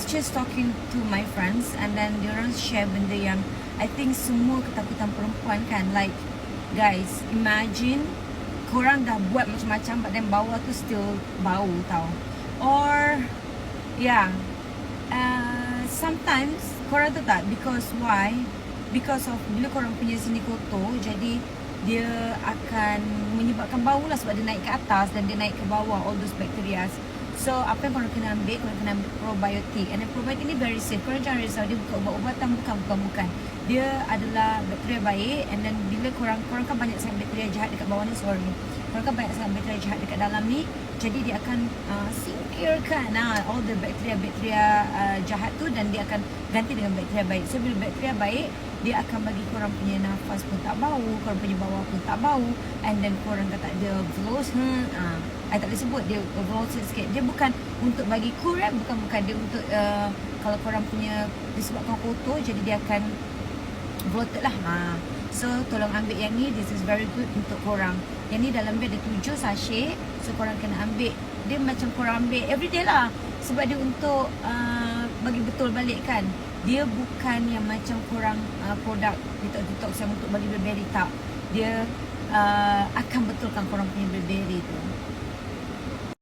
just talking to my friends, and then diorang share benda yang I think semua ketakutan perempuan kan. Like, guys, imagine korang dah buat macam-macam, but then bawah tu still bau tau. Or yeah, sometimes korang tahu tak, because why? Because of bila korang punya sini kotor, jadi dia akan menyebabkan bau lah, sebab dia naik ke atas dan dia naik ke bawah, all those bacteria. So apa yang korang kena ambil? Korang kena ambil probiotik. And then probiotik ni very safe. Korang jangan risau dia bukan ubat-ubatan, bukan. Dia adalah bakteria baik. And then bila korang kan banyak sangat bakteria jahat dekat bawah ni, sorry. Korang kan banyak sangat bakteria jahat dekat dalam ni. Jadi dia akan singkirkan all the bakteria jahat tu, dan dia akan ganti dengan bakteria baik. So bila bakteria baik, dia akan bagi korang punya nafas pun tak bau, korang punya bawah pun tak bau. And then korang dah tak ada flows. I tak boleh sebut dia overall sikit. Dia bukan untuk bagi kurang, bukan dia untuk kalau korang punya disebabkan kotor, jadi dia akan bloated lah. So tolong ambil yang ni, this is very good untuk korang. Yang ni dalam dia ada 7 sachet. So korang kena ambil, dia macam korang ambil everyday lah, sebab dia untuk bagi betul balik kan. Dia bukan yang macam korang produk detox yang untuk bagi beriberi, tak. Dia akan betulkan korang punya beriberi tu.